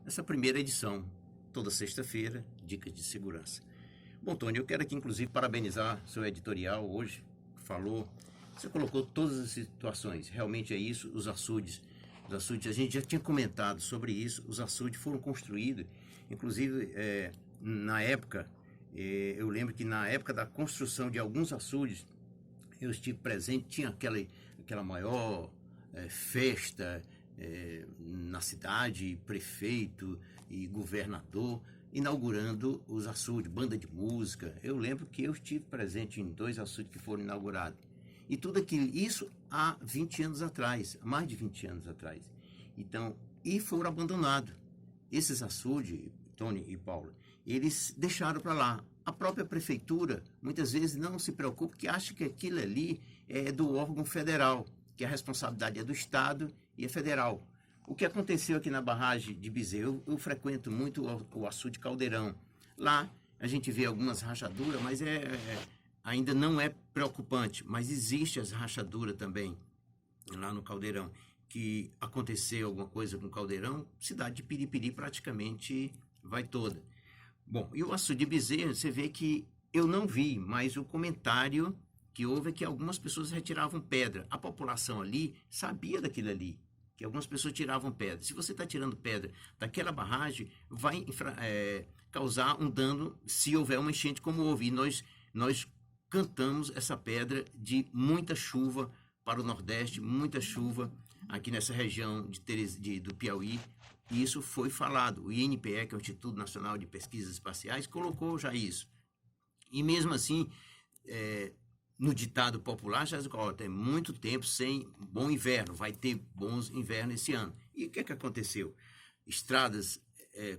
essa primeira edição, toda sexta-feira, Dicas de Segurança. Bom, Tony, eu quero aqui inclusive parabenizar seu editorial hoje, você colocou todas as situações, realmente é isso, os açudes, a gente já tinha comentado sobre isso, os açudes foram construídos, inclusive na época, eu lembro que na época da construção de alguns açudes, eu estive presente, tinha aquela maior festa na cidade, prefeito e governador, inaugurando os açudes, banda de música. Eu lembro que eu estive presente em 2 açudes que foram inaugurados. E tudo aquilo, isso há 20 anos atrás, mais de 20 anos atrás. Então, e foram abandonados. Esses açudes, Tony e Paulo, eles deixaram para lá. A própria prefeitura, muitas vezes, não se preocupa, porque acha que aquilo ali é do órgão federal, que a responsabilidade é do Estado e é federal. O que aconteceu aqui na barragem de Bezerra, eu frequento muito o açude Caldeirão. Lá a gente vê algumas rachaduras, mas ainda não é preocupante. Mas existe as rachaduras também lá no Caldeirão. Que aconteceu alguma coisa com o Caldeirão, cidade de Piripiri praticamente vai toda. Bom, e o açude de Bezerra, você vê que eu não vi, mas o comentário que houve é que algumas pessoas retiravam pedra. A população ali sabia daquilo ali, que algumas pessoas tiravam pedra. Se você está tirando pedra daquela barragem, vai causar um dano se houver uma enchente como houve. E nós cantamos essa pedra de muita chuva para o Nordeste, muita chuva aqui nessa região do Piauí. E isso foi falado. O INPE, que é o Instituto Nacional de Pesquisas Espaciais, colocou já isso. E mesmo assim, no ditado popular, já tem muito tempo sem bom inverno, vai ter bons invernos esse ano. E o que aconteceu? Estradas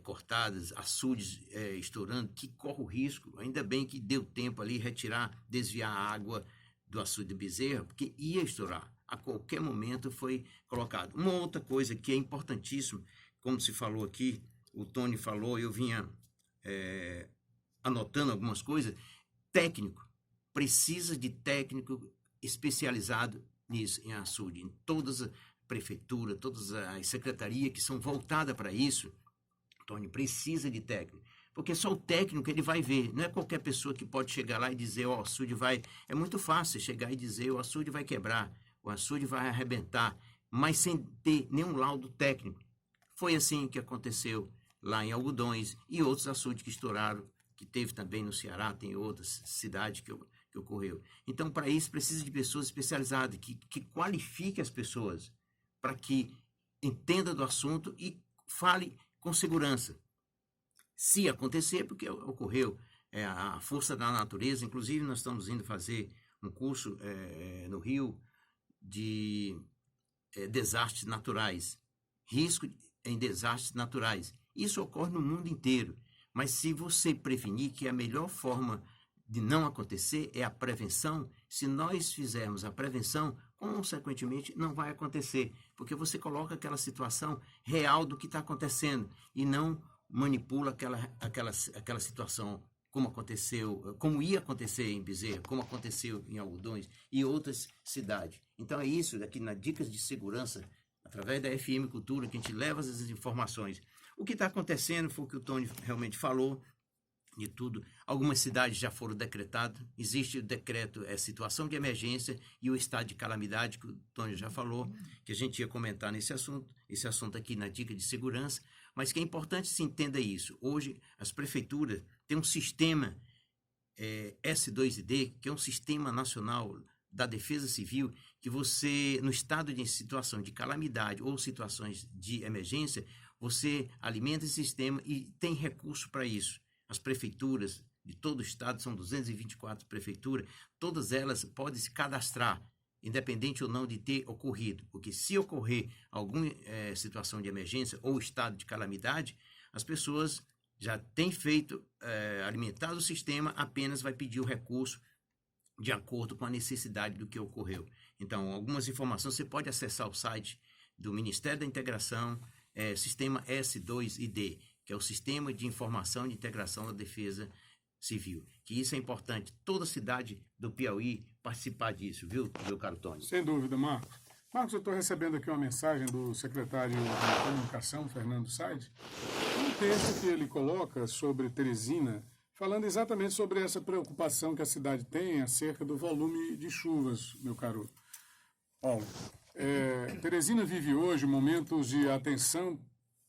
cortadas, açudes estourando, que corre o risco, ainda bem que deu tempo ali desviar a água do açude de Bezerra, porque ia estourar, a qualquer momento foi colocado. Uma outra coisa que é importantíssima, como se falou aqui, o Tony falou, eu vinha anotando algumas coisas, técnico, precisa de técnico especializado nisso, em açude, em todas as prefeituras, todas as secretarias que são voltadas para isso, Tony, precisa de técnico, porque só o técnico ele vai ver, não é qualquer pessoa que pode chegar lá e dizer, o açude vai, é muito fácil chegar e dizer, o açude vai quebrar, o açude vai arrebentar, mas sem ter nenhum laudo técnico. Foi assim que aconteceu lá em Algodões e outros açudes que estouraram, que teve também no Ceará, tem outras cidades que ocorreu. Então, para isso, precisa de pessoas especializadas, que qualifiquem as pessoas, para que entenda do assunto e fale com segurança. Se acontecer, porque ocorreu a força da natureza, inclusive nós estamos indo fazer um curso no Rio de desastres naturais, risco em desastres naturais. Isso ocorre no mundo inteiro, mas se você prevenir, que a melhor forma de não acontecer é a prevenção, se nós fizermos a prevenção, consequentemente não vai acontecer, porque você coloca aquela situação real do que está acontecendo e não manipula aquela situação como aconteceu, como ia acontecer em Bezerra, como aconteceu em Algodões e outras cidades. Então é isso aqui na Dicas de Segurança, através da FM Cultura, que a gente leva essas informações. O que está acontecendo foi o que o Tony realmente falou, de tudo. Algumas cidades já foram decretadas, existe o decreto, situação de emergência e o estado de calamidade, que o Tony já falou, que a gente ia comentar esse assunto aqui na Dica de Segurança, mas que é importante se entenda isso. Hoje, as prefeituras têm um sistema S2ID, que é um sistema nacional da Defesa Civil, que você, no estado de situação de calamidade ou situações de emergência, você alimenta esse sistema e tem recurso para isso. As prefeituras de todo o estado, são 224 prefeituras, todas elas podem se cadastrar, independente ou não de ter ocorrido, porque se ocorrer alguma situação de emergência ou estado de calamidade, as pessoas já têm feito, alimentado o sistema, apenas vai pedir o recurso de acordo com a necessidade do que ocorreu. Então, algumas informações você pode acessar o site do Ministério da Integração, Sistema S2ID, que é o Sistema de Informação de Integração da Defesa Civil. Que isso é importante, toda cidade do Piauí participar disso, viu, meu caro Tony? Sem dúvida, Marcos. Marcos, eu estou recebendo aqui uma mensagem do secretário de Comunicação, Fernando Said, um texto que ele coloca sobre Teresina, falando exatamente sobre essa preocupação que a cidade tem acerca do volume de chuvas, meu caro Paulo. Teresina vive hoje momentos de atenção,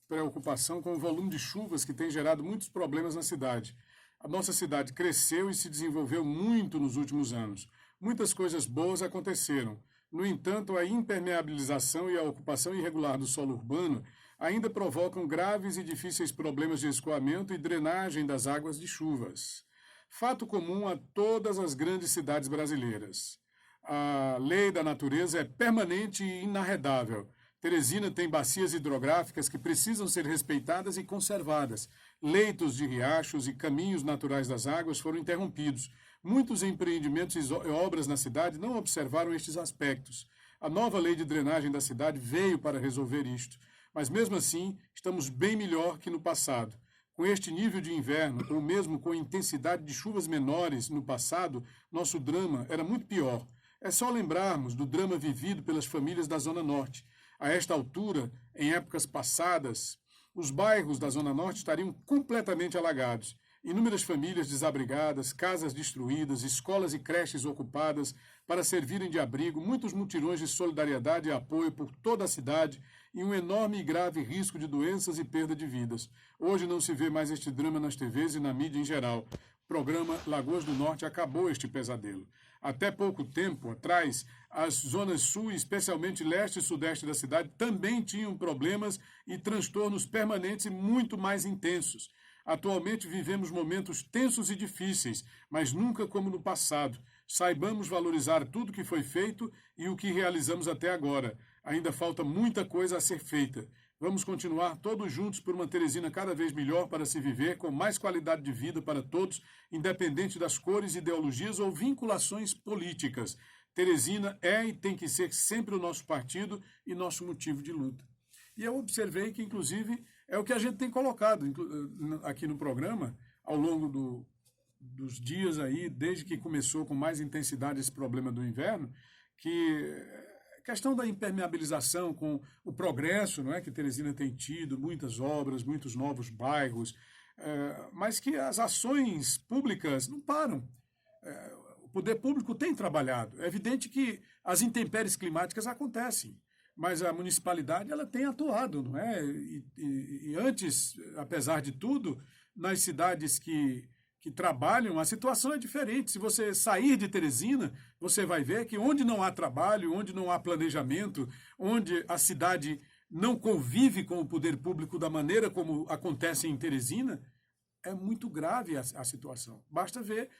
preocupação com o volume de chuvas que tem gerado muitos problemas na cidade. A nossa cidade cresceu e se desenvolveu muito nos últimos anos. Muitas coisas boas aconteceram. No entanto, a impermeabilização e a ocupação irregular do solo urbano ainda provocam graves e difíceis problemas de escoamento e drenagem das águas de chuvas. Fato comum a todas as grandes cidades brasileiras. A lei da natureza é permanente e inarredável. Teresina tem bacias hidrográficas que precisam ser respeitadas e conservadas. Leitos de riachos e caminhos naturais das águas foram interrompidos. Muitos empreendimentos e obras na cidade não observaram estes aspectos. A nova lei de drenagem da cidade veio para resolver isto, mas mesmo assim estamos bem melhor que no passado. Com este nível de inverno, ou mesmo com a intensidade de chuvas menores no passado, nosso drama era muito pior. É só lembrarmos do drama vivido pelas famílias da Zona Norte. A esta altura, em épocas passadas, os bairros da Zona Norte estariam completamente alagados. Inúmeras famílias desabrigadas, casas destruídas, escolas e creches ocupadas para servirem de abrigo, muitos mutirões de solidariedade e apoio por toda a cidade e um enorme e grave risco de doenças e perda de vidas. Hoje não se vê mais este drama nas TVs e na mídia em geral. O programa Lagoas do Norte acabou este pesadelo. Até pouco tempo atrás, as zonas sul, especialmente leste e sudeste da cidade, também tinham problemas e transtornos permanentes e muito mais intensos. Atualmente vivemos momentos tensos e difíceis, mas nunca como no passado. Saibamos valorizar tudo que foi feito e o que realizamos até agora. Ainda falta muita coisa a ser feita. Vamos continuar todos juntos por uma Teresina cada vez melhor para se viver, com mais qualidade de vida para todos, independente das cores, ideologias ou vinculações políticas. Teresina é e tem que ser sempre o nosso partido e nosso motivo de luta. E eu observei que, inclusive, é o que a gente tem colocado aqui no programa, ao longo dos dias aí, desde que começou com mais intensidade esse problema do inverno, que a questão da impermeabilização com o progresso, não é, que Teresina tem tido, muitas obras, muitos novos bairros, mas que as ações públicas não param. O poder público tem trabalhado. É evidente que as intempéries climáticas acontecem, mas a municipalidade ela tem atuado, não é? E antes, apesar de tudo, nas cidades que trabalham, a situação é diferente. Se você sair de Teresina, você vai ver que onde não há trabalho, onde não há planejamento, onde a cidade não convive com o poder público da maneira como acontece em Teresina, é muito grave a situação. Basta ver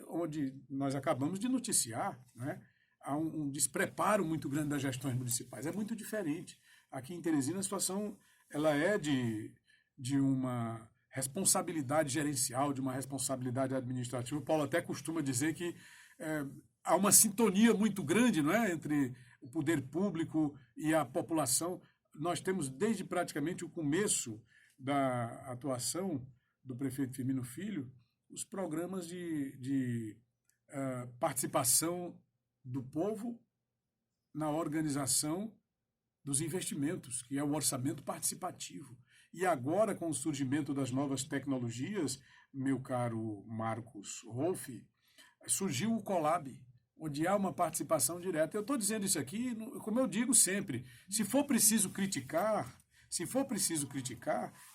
onde nós acabamos de noticiar, né? Há um despreparo muito grande das gestões municipais. É muito diferente. Aqui em Teresina a situação ela é de uma responsabilidade gerencial, de uma responsabilidade administrativa. O Paulo até costuma dizer que há uma sintonia muito grande, não é, entre o poder público e a população. Nós temos, desde praticamente o começo da atuação do prefeito Firmino Filho, os programas de participação do povo na organização dos investimentos, que é o orçamento participativo. E agora, com o surgimento das novas tecnologias, meu caro Marcos Rolfe, surgiu o Colab, onde há uma participação direta. Eu estou dizendo isso aqui, como eu digo sempre, se for preciso criticar,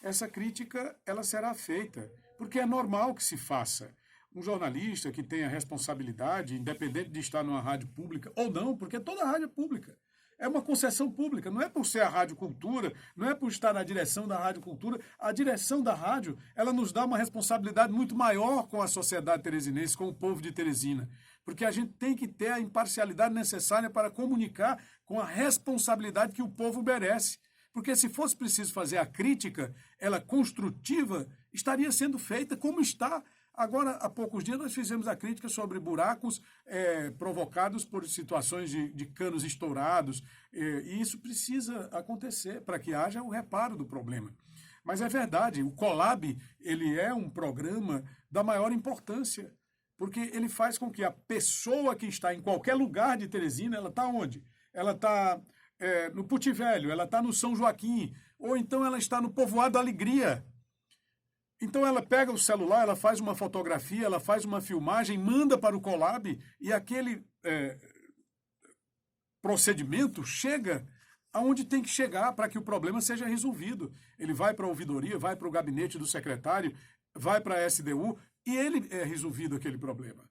essa crítica ela será feita, porque é normal que se faça. Um jornalista que tenha responsabilidade, independente de estar numa rádio pública ou não, porque toda rádio é pública. É uma concessão pública, não é por ser a Rádio Cultura, não é por estar na direção da Rádio Cultura. A direção da rádio, ela nos dá uma responsabilidade muito maior com a sociedade teresinense, com o povo de Teresina, porque a gente tem que ter a imparcialidade necessária para comunicar com a responsabilidade que o povo merece. Porque se fosse preciso fazer a crítica, ela construtiva, estaria sendo feita como está. Agora, há poucos dias, nós fizemos a crítica sobre buracos provocados por situações de canos estourados, e isso precisa acontecer para que haja o reparo do problema. Mas é verdade, o Colab ele é um programa da maior importância, porque ele faz com que a pessoa que está em qualquer lugar de Teresina, ela está onde? Ela está no Puti Velho, ela está no São Joaquim, ou então ela está no Povoado da Alegria. Então ela pega o celular, ela faz uma fotografia, ela faz uma filmagem, manda para o Colab e aquele procedimento chega aonde tem que chegar para que o problema seja resolvido. Ele vai para a ouvidoria, vai para o gabinete do secretário, vai para a SDU e ele é resolvido aquele problema.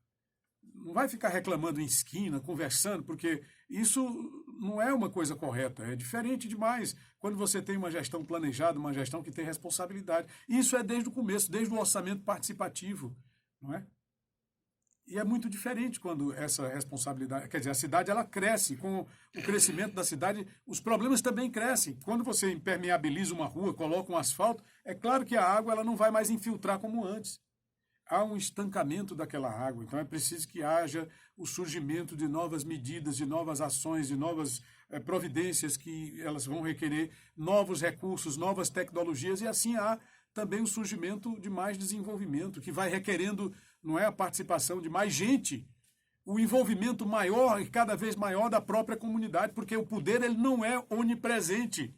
Não vai ficar reclamando em esquina, conversando, porque isso não é uma coisa correta, é diferente demais quando você tem uma gestão planejada, uma gestão que tem responsabilidade. Isso é desde o começo, desde o orçamento participativo, não é? E é muito diferente quando essa responsabilidade, quer dizer, a cidade ela cresce, com o crescimento da cidade, os problemas também crescem. Quando você impermeabiliza uma rua, coloca um asfalto, é claro que a água ela não vai mais infiltrar como antes. Há um estancamento daquela água, então é preciso que haja o surgimento de novas medidas, de novas ações, de novas providências que elas vão requerer novos recursos, novas tecnologias e assim há também o surgimento de mais desenvolvimento, que vai requerendo, não é, a participação de mais gente, o envolvimento maior e cada vez maior da própria comunidade, porque o poder ele não é onipresente.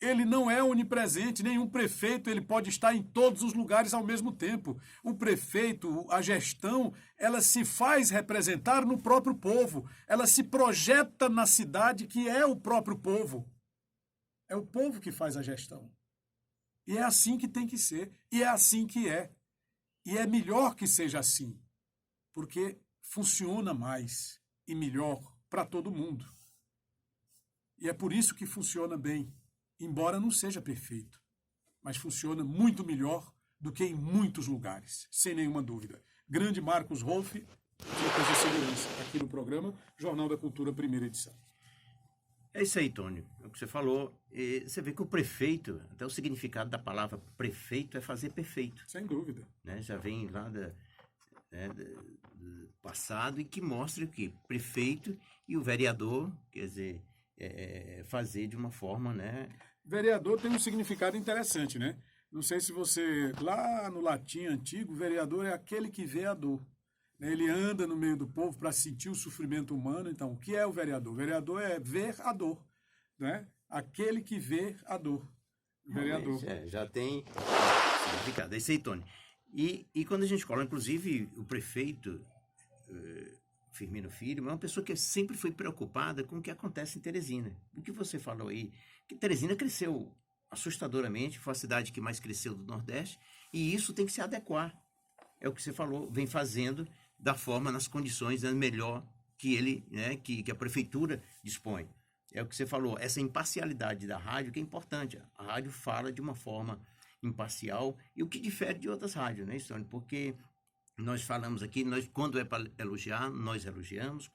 Ele não é onipresente, nenhum prefeito ele pode estar em todos os lugares ao mesmo tempo. O prefeito, a gestão, ela se faz representar no próprio povo. Ela se projeta na cidade que é o próprio povo. É o povo que faz a gestão. E é assim que tem que ser. E é assim que é. E é melhor que seja assim. Porque funciona mais e melhor para todo mundo. E é por isso que funciona bem. Embora não seja perfeito, mas funciona muito melhor do que em muitos lugares, sem nenhuma dúvida. Grande Marcos Rolf, Dicas de Segurança, aqui no programa Jornal da Cultura, primeira edição. É isso aí, Tônio. É o que você falou. E você vê que o prefeito, até o significado da palavra prefeito é fazer perfeito. Sem dúvida. Né? Já vem lá do passado e que mostra que prefeito e o vereador, quer dizer, fazer de uma forma, né? Vereador tem um significado interessante, né? Não sei se você, lá no latim antigo, vereador é aquele que vê a dor. Ele anda no meio do povo para sentir o sofrimento humano. Então, o que é o vereador? O vereador é ver a dor, né? Aquele que vê a dor. Vereador. Já tem significado. É isso aí, Tony. E quando a gente coloca, inclusive, o prefeito Firmino Filho é uma pessoa que sempre foi preocupada com o que acontece em Teresina. O que você falou aí, que Teresina cresceu assustadoramente, foi a cidade que mais cresceu do Nordeste, e isso tem que se adequar. É o que você falou, vem fazendo da forma, nas condições melhor que ele, né, que a prefeitura dispõe. É o que você falou, essa imparcialidade da rádio que é importante. A rádio fala de uma forma imparcial, e o que difere de outras rádios, né, Stone? Porque nós falamos aqui, quando é para elogiar, nós elogiamos,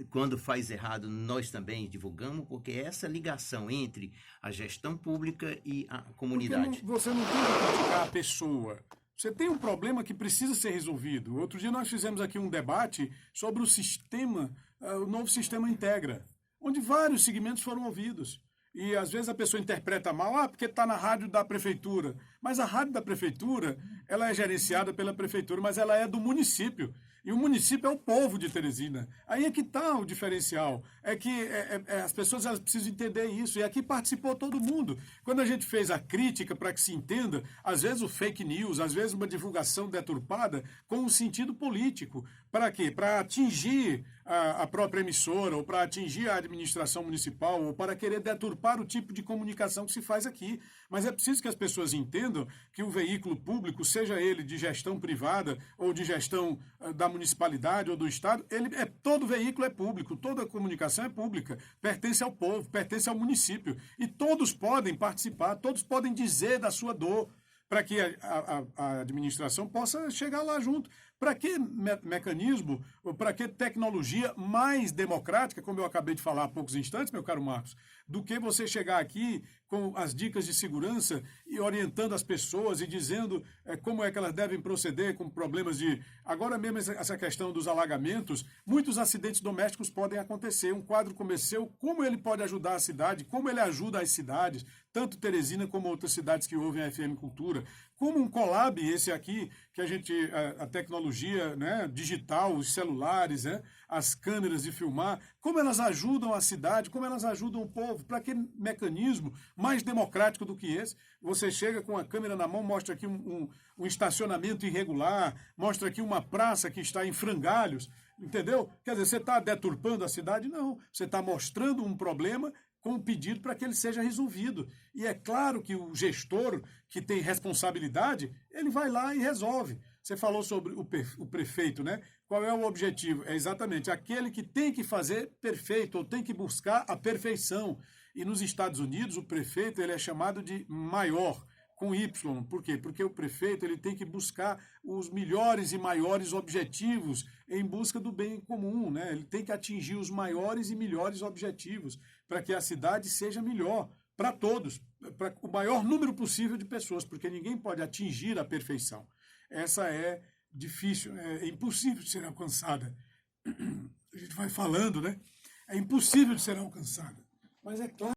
quando faz errado, nós também divulgamos, porque é essa ligação entre a gestão pública e a comunidade. Você não tem que criticar a pessoa. Você tem um problema que precisa ser resolvido. Outro dia nós fizemos aqui um debate sobre o sistema, o novo sistema Integra, onde vários segmentos foram ouvidos. E às vezes a pessoa interpreta mal, porque está na rádio da prefeitura. Mas a rádio da prefeitura, ela é gerenciada pela prefeitura, mas ela é do município. E o município é o povo de Teresina. Aí é que está o diferencial. É que as pessoas elas precisam entender isso. E aqui participou todo mundo. Quando a gente fez a crítica para que se entenda, às vezes o fake news, às vezes uma divulgação deturpada com um sentido político. Para quê? Para atingir a própria emissora, ou para atingir a administração municipal, ou para querer deturpar o tipo de comunicação que se faz aqui. Mas é preciso que as pessoas entendam que o veículo público, seja ele de gestão privada ou de gestão da municipalidade ou do estado, todo veículo é público, toda comunicação é pública, pertence ao povo, pertence ao município. E todos podem participar, todos podem dizer da sua dor, para que a administração possa chegar lá junto. Para que mecanismo, para que tecnologia mais democrática, como eu acabei de falar há poucos instantes, meu caro Marcos, do que você chegar aqui com as dicas de segurança e orientando as pessoas e dizendo como é que elas devem proceder com problemas de... Agora mesmo essa questão dos alagamentos, muitos acidentes domésticos podem acontecer. Um quadro como esse seu, como ele pode ajudar a cidade, como ele ajuda as cidades, tanto Teresina como outras cidades que ouvem a FM Cultura, como um Colab, esse aqui, que a tecnologia tecnologia, né, digital, os celulares, né, as câmeras de filmar, como elas ajudam a cidade, como elas ajudam o povo. Para que mecanismo mais democrático do que esse? Você chega com a câmera na mão, mostra aqui um estacionamento irregular, mostra aqui uma praça que está em frangalhos, entendeu? Quer dizer, você está deturpando a cidade? Não, você está mostrando um problema com um pedido para que ele seja resolvido. E é claro que o gestor, que tem responsabilidade, ele vai lá e resolve. Você falou sobre o prefeito, né? Qual é o objetivo? É exatamente aquele que tem que fazer perfeito, ou tem que buscar a perfeição. E nos Estados Unidos, o prefeito ele é chamado de maior, com Y. Por quê? Porque o prefeito ele tem que buscar os melhores e maiores objetivos em busca do bem comum, né? Ele tem que atingir os maiores e melhores objetivos para que a cidade seja melhor para todos, para o maior número possível de pessoas, porque ninguém pode atingir a perfeição. Essa é difícil, é impossível de ser alcançada. A gente vai falando, né? É impossível de ser alcançada. Mas é claro